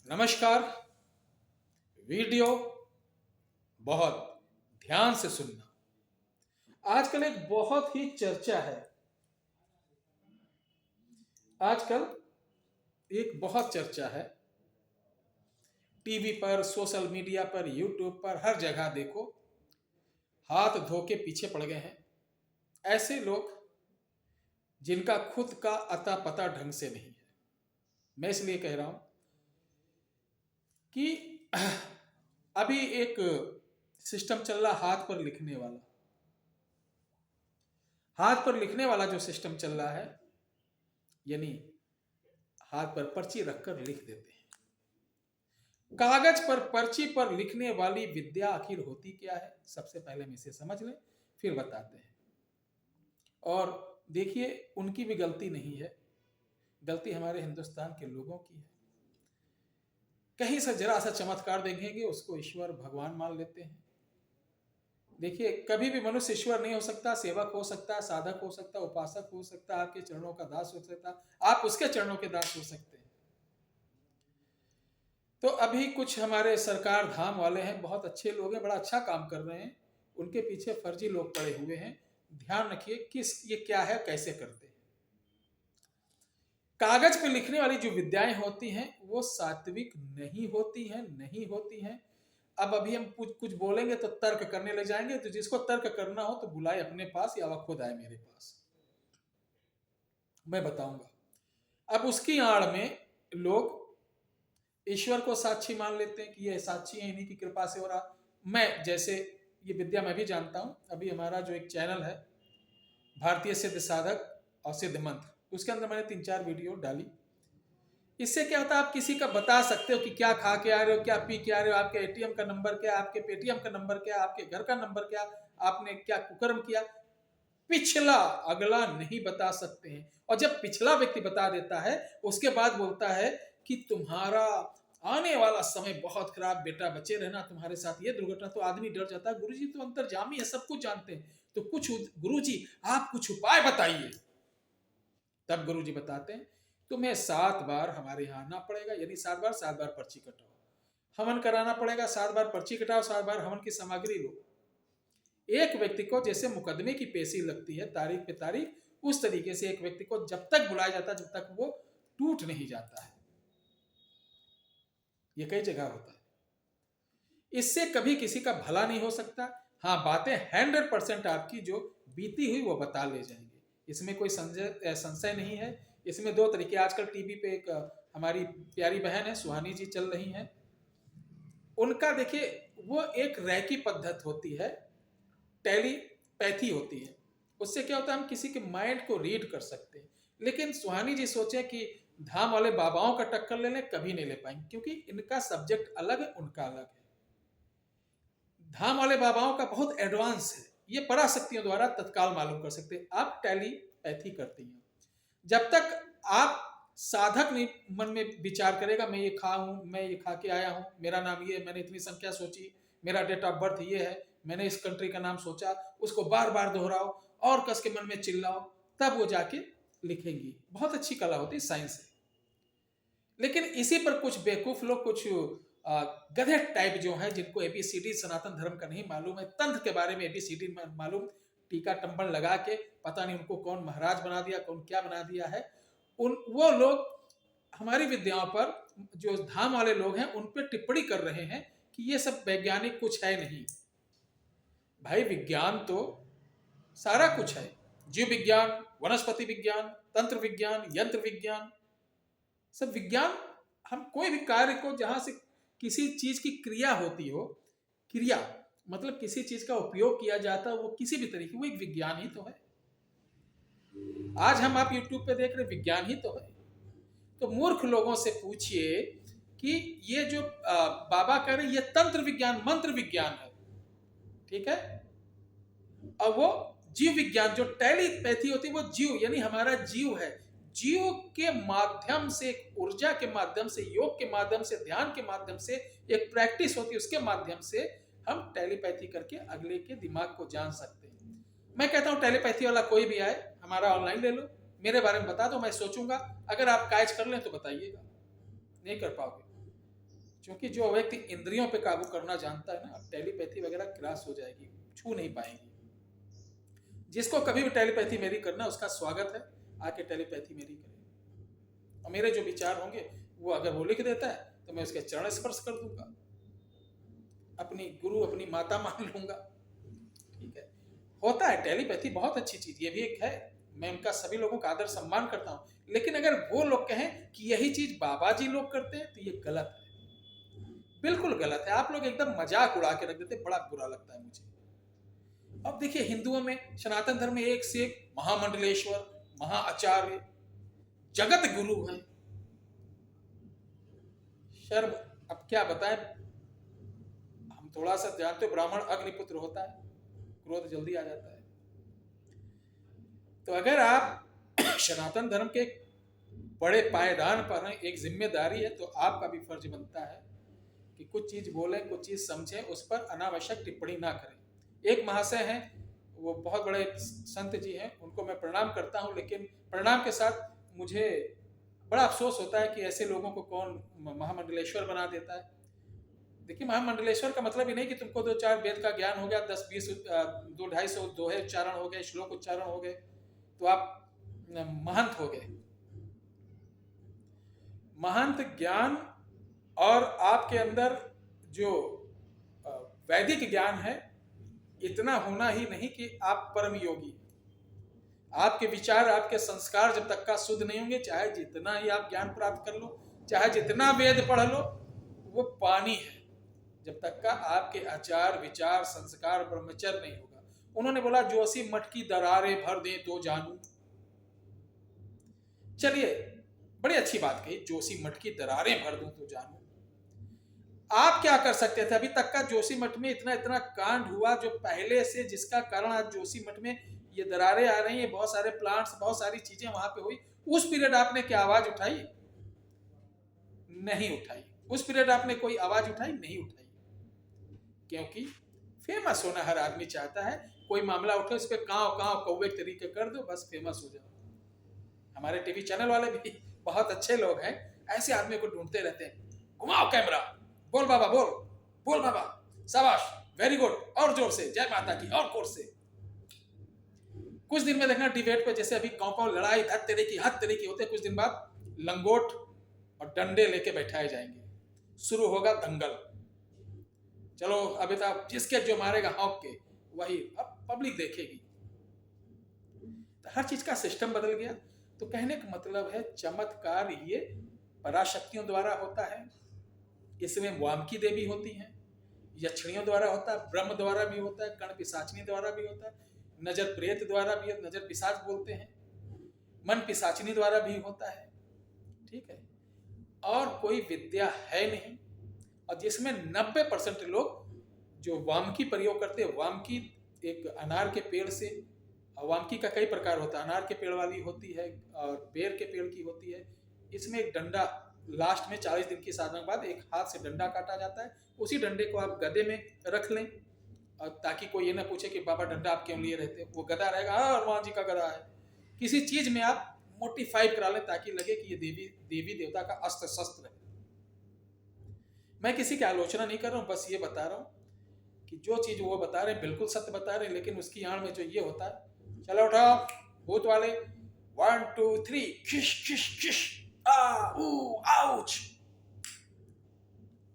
नमस्कार। वीडियो बहुत ध्यान से सुनना। आजकल एक बहुत ही चर्चा है। आजकल एक बहुत चर्चा है। टीवी पर, सोशल मीडिया पर, यूट्यूब पर, हर जगह देखो हाथ धो के पीछे पड़ गए हैं ऐसे लोग जिनका खुद का अता पता ढंग से नहीं है। मैं इसलिए कह रहा हूं कि अभी एक सिस्टम चल रहा हाथ पर लिखने वाला। हाथ पर लिखने वाला जो सिस्टम चल रहा है, यानी हाथ पर पर्ची रखकर लिख देते हैं। कागज पर पर्ची पर लिखने वाली विद्या आखिर होती क्या है, सबसे पहले हम इसे समझ लें, फिर बताते हैं। और देखिए, उनकी भी गलती नहीं है, गलती हमारे हिंदुस्तान के लोगों की है। कहीं से जरा सा चमत्कार देखेंगे, उसको ईश्वर भगवान मान लेते हैं। देखिए, कभी भी मनुष्य ईश्वर नहीं हो सकता। सेवक हो सकता है, साधक हो सकता है, उपासक हो सकता है, आपके चरणों का दास हो सकता है, आप उसके चरणों के दास हो सकते हैं। तो अभी कुछ हमारे सरकार धाम वाले हैं, बहुत अच्छे लोग हैं, बड़ा अच्छा काम कर रहे हैं। उनके पीछे फर्जी लोग पड़े हुए हैं। ध्यान रखिए किस ये क्या है, कैसे करते हैं। कागज पे लिखने वाली जो विद्याएं होती हैं वो सात्विक नहीं होती हैं, नहीं होती हैं। अब अभी हम कुछ कुछ बोलेंगे तो तर्क करने लग जाएंगे, तो जिसको तर्क करना हो तो बुलाए अपने पास या वह खुद आए मेरे पास, मैं बताऊंगा। अब उसकी आड़ में लोग ईश्वर को साक्षी मान लेते हैं कि ये साक्षी है, इन्हीं की कृपा से हो रहा। मैं जैसे ये विद्या मैं भी जानता हूं। अभी हमारा जो एक चैनल है भारतीय सिद्ध साधक और सिद्ध मंत्र, उसके अंदर मैंने 3-4 वीडियो डाली। इससे क्या होता है, आप किसी का बता सकते हो कि क्या खा के आ रहे हो, क्या पी के आ रहे हो, आपके एटीएम का नंबर क्या, आपके पेटीएम का नंबर क्या, आपके घर का नंबर क्या, आपने क्या कुकर्म किया। पिछला अगला नहीं बता सकते हैं। और जब पिछला व्यक्ति बता देता है, उसके बाद बोलता है कि तुम्हारा आने वाला समय बहुत खराब, बेटा बचे रहना, तुम्हारे साथ ये दुर्घटना, तो आदमी डर जाता है। गुरुजी तो अंतर्यामी है, सब कुछ जानते हैं, तो कुछ गुरुजी आप कुछ उपाय बताइए। तब गुरुजी बताते हैं तुम्हें 7 बार हमारे यहाँ आना पड़ेगा, यानी 7 बार पर्ची कटाओ। हवन कराना पड़ेगा, 7 बार पर्ची कटाओ, 7 बार हवन की सामग्री लो। एक व्यक्ति को जैसे मुकदमे की पेशी लगती है तारीख पे तारीख, उस तरीके से एक व्यक्ति को जब तक बुलाया जाता है, जब तक वो टूट नहीं जाता है। ये कई जगह होता है। इससे कभी किसी का भला नहीं हो सकता। हाँ, बातें 100% आपकी जो बीती हुई वो बता ले जाएंगे, इसमें कोई संशय नहीं है। इसमें 2 तरीके, आजकल टीवी पे एक हमारी प्यारी बहन है सुहानी जी चल रही हैं, उनका देखिए वो एक रैकी पद्धत होती है, टेलीपैथी होती है। उससे क्या होता है, हम किसी के माइंड को रीड कर सकते हैं। लेकिन सुहानी जी सोचे कि धाम वाले बाबाओं का टक्कर ले लें, कभी नहीं ले पाएंगे, क्योंकि इनका सब्जेक्ट अलग है, उनका अलग है। धाम वाले बाबाओं का बहुत एडवांस है, ये पराशक्तियों द्वारा तत्काल मालूम कर सकते हैं। आप टेलीपैथी करती हैं। जब तक आप साधक नहीं मन में विचार करेगा, मैं ये खा हूं, मैं ये खा के आया हूं, मेरा नाम ये, मैंने इतनी संख्या सोची, मेरा डेट ऑफ बर्थ ये है, मैंने इस कंट्री का नाम सोचा, उसको बार बार दोहराओ और कस के मन में चिल्लाओ, तब वो जाके लिखेंगी। बहुत अच्छी कला होती है, साइंस है। लेकिन इसी पर कुछ बेवकूफ लोग, कुछ गधे टाइप जो है, जिनको एबीसीडी सनातन धर्म का नहीं मालूम है, तंत्र के बारे में एबीसीडी मालूम, टीका टंबन लगा के पता नहीं उनको कौन महाराज बना दिया, कौन क्या बना दिया है, वो लोग हमारी विद्याओं पर, जो धाम वाले लोग हैं, उन पर टिप्पणी कर रहे हैं कि ये सब वैज्ञानिक कुछ है नहीं। भाई, विज्ञान तो सारा कुछ है। जीव विज्ञान, वनस्पति विज्ञान, तंत्र विज्ञान, यंत्र विज्ञान, सब विज्ञान। हम कोई भी कार्य को, जहां से किसी चीज की क्रिया होती हो, क्रिया मतलब किसी चीज का उपयोग किया जाता है, वो किसी भी तरीके, वो एक विज्ञान ही तो है। आज हम आप यूट्यूब पे देख रहे, विज्ञान ही तो है। तो मूर्ख लोगों से पूछिए कि ये जो बाबा कह रहे, ये तंत्र विज्ञान, मंत्र विज्ञान है, ठीक है। और वो जीव विज्ञान, जो टेलीपैथी होती है, वो जीव यानी हमारा जीव है। जीव के माध्यम से, एक ऊर्जा के माध्यम से, योग के माध्यम से, ध्यान के माध्यम से, एक प्रैक्टिस होती है, उसके माध्यम से हम टेलीपैथी करके अगले के दिमाग को जान सकते हैं। मैं कहता हूं टेलीपैथी वाला कोई भी आए, हमारा ऑनलाइन ले लो, मेरे बारे में बता दो, मैं सोचूंगा। अगर आप काज कर लें तो बताइएगा, नहीं कर पाओगे क्योंकि जो व्यक्ति इंद्रियों पे काबू करना जानता है ना, टेलीपैथी वगैरह क्रॉस हो जाएगी, छू नहीं पाएंगी। जिसको कभी भी टेलीपैथी मेरी करना, उसका स्वागत है, आके टेलीपैथी मेरी करे। और मेरे जो विचार होंगे वो अगर वो लिख देता है तो मैं उसके चरण स्पर्श कर दूंगा, अपनी गुरु अपनी माता मान लूंगा। ठीक है, होता है टेलीपैथी बहुत अच्छी चीज, ये भी एक है, मैं उनका सभी लोगों का आदर सम्मान करता हूँ। लेकिन अगर वो लोग कहें कि यही चीज बाबा जी लोग करते हैं तो ये गलत है, बिल्कुल गलत है। आप लोग एकदम मजाक उड़ा के रख देते, बड़ा बुरा लगता है मुझे। अब देखिए, हिंदुओं में सनातन धर्म में एक से एक महामंडलेश्वर, महाआचार्य, जगत गुरु है। शर्म, अब क्या बताएं, हम थोड़ा सा जानते, ब्राह्मण अग्निपुत्र होता है, क्रोध जल्दी आ जाता है। तो अगर आप सनातन धर्म के बड़े पायदान पर हैं, एक जिम्मेदारी है, तो आपका भी फर्ज बनता है कि कुछ चीज बोले, कुछ चीज समझे, उस पर अनावश्यक टिप्पणी ना करें। एक महाशय हैं, वो बहुत बड़े संत जी हैं, उनको मैं प्रणाम करता हूं, लेकिन प्रणाम के साथ मुझे बड़ा अफसोस होता है कि ऐसे लोगों को कौन महामंडलेश्वर बना देता है। देखिए, महामंडलेश्वर का मतलब ही नहीं कि तुमको 2-4 वेद का ज्ञान हो गया, 10-20 200-250 दोहे उच्चारण हो गए, श्लोक उच्चारण हो गए, तो आप महंत हो गए। महंत ज्ञान और आपके अंदर जो वैदिक ज्ञान है, इतना होना ही नहीं कि आप परम योगी। आपके विचार, आपके संस्कार जब तक का शुद्ध नहीं होंगे, चाहे जितना ही आप ज्ञान प्राप्त कर लो, चाहे जितना वेद पढ़ लो, वो पानी है। जब तक का आपके आचार विचार संस्कार ब्रह्मचर्य नहीं होगा। उन्होंने बोला, जोशी मठ की दरारें भर दे तो जानू। चलिए, बड़ी अच्छी बात कही, जोशी मठ की दरारें भर दूं तो जानू। आप क्या कर सकते थे? अभी तक का जोशी मठ में इतना इतना कांड हुआ, जो पहले से, जिसका कारण आज जोशी मठ में ये दरारें आ रही हैं, बहुत सारे प्लांट्स, बहुत सारी चीजें वहां पे हुई। उस पीरियड आपने क्या आवाज उठाई? नहीं उठाई। उस पीरियड आपने कोई आवाज उठाई? नहीं उठाई। क्योंकि फेमस होना हर आदमी चाहता है। कोई मामला उठो, इस पे कांव कांव कौवे के तरीके कर दो, बस फेमस हो जाओ। हमारे टीवी चैनल वाले भी बहुत अच्छे लोग हैं, ऐसे आदमी को ढूंढते रहते हैं। घुमाओ कैमरा, बोल बाबा, बोल बोल बाबा, शाबाश, वेरी गुड, और जोर से, जय माता की, और कोर से। कुछ दिन में देखना डिबेट पे, जैसे अभी कांव लड़ाई, हद तेरे की हद तेरे की होते, कुछ दिन बाद लंगोट और डंडे लेके बैठाए जाएंगे, शुरू होगा दंगल। चलो अभी तो जिसके जो मारेगा हॉक के, वही अब पब्लिक देखेगी। तो हर चीज का सिस्टम बदल गया। तो कहने का मतलब है, चमत्कार ये पराशक्तियों द्वारा होता है, इसमें वामकी देवी होती हैं, यक्षिणियों द्वारा होता है, ब्रह्म द्वारा भी होता है, कर्ण पिशाचिनी द्वारा भी होता है, नजर प्रेत द्वारा भी, नजर पिशाच बोलते हैं, मन पिशाचिनी द्वारा भी होता है। ठीक है, और कोई विद्या है नहीं। और जिसमें 90% लोग जो वामकी प्रयोग करते हैं, वामकी एक अनार के पेड़ से, वामकी का कई प्रकार होता है, अनार के पेड़ वाली होती है और बेर के पेड़ की होती है। इसमें एक डंडा, लास्ट में 40 दिन की साधना के बाद एक हाथ से डंडा काटा जाता है, उसी डंडे को आप गदे में रख लें, और ताकि कोई ये ना पूछे कि बाबा डंडा आप क्यों लिए रहते, वो गदा रहेगा, हाँ हनुमान जी का गदा है। किसी चीज में आप मोटिफाइड करा लें ताकि लगे कि ये देवी देवता का अस्त्र शस्त्र है। मैं किसी की आलोचना नहीं कर रहा हूँ, बस ये बता रहा हूँ कि जो चीज वो बता रहे हैं बिल्कुल सत्य बता रहे हैं, लेकिन उसकी आड़ में जो ये होता है, चलो उठाओ भूत वाले, 1 2 3, खिश खिश खिश, आउच।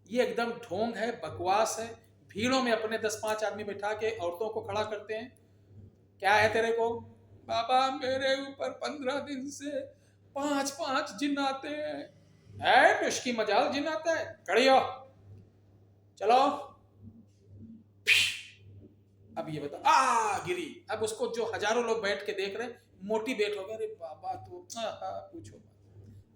ये एकदम ढोंग है, बकवास है। भीड़ों में अपने 10-5 आदमी बैठा के औरतों को खड़ा करते हैं। क्या है तेरे को? बाबा मेरे ऊपर 15 दिन से 5-5 जिन आते हैं। तो उसकी मजाल जिन आता है, खड़ी हो, चलो। अब ये बता, गिरी। अब उसको जो हजारों लोग बैठ के देख रहे, मोटिवेट हो गए, अरे बाबा तो पूछो।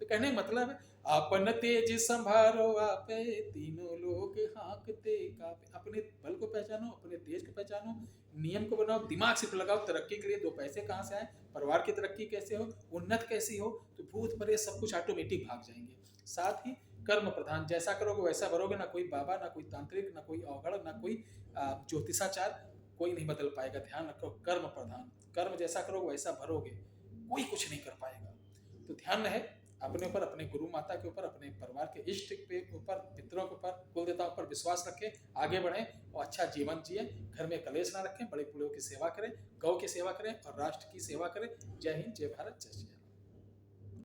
तो कहने मतलब है, अपन तेज संभारो आपे, तीनों लोग हाँकते कापे। अपने बल को पहचानो, अपने तेज को पहचानो, नियम को बनाओ, दिमाग सिर्फ लगाओ। तरक्की के लिए 2 पैसे कहाँ से आए, परिवार की तरक्की कैसे हो, उन्नत कैसी हो, तो भूत प्रेत सब कुछ ऑटोमेटिक भाग जाएंगे। साथ ही कर्म प्रधान, जैसा करोगे वैसा भरोगे। ना कोई बाबा, ना कोई तांत्रिक, ना कोई अवगढ़, ना कोई ज्योतिषाचार, कोई नहीं बदल पाएगा। ध्यान रखो, कर्म प्रधान, कर्म जैसा करोगे वैसा भरोगे, कोई कुछ नहीं कर पाएगा। तो ध्यान रहे अपने ऊपर, अपने गुरु माता के ऊपर, अपने परिवार के इष्ट के ऊपर, पितरों के ऊपर, कुल देवताओं पर विश्वास रखें, आगे बढ़ें और अच्छा जीवन जिए। घर में कलेश ना रखें, बड़े बूढ़ों की सेवा करें, गौ की सेवा करें और राष्ट्र की सेवा करें। जय हिंद, जय भारत, जय श्री राम।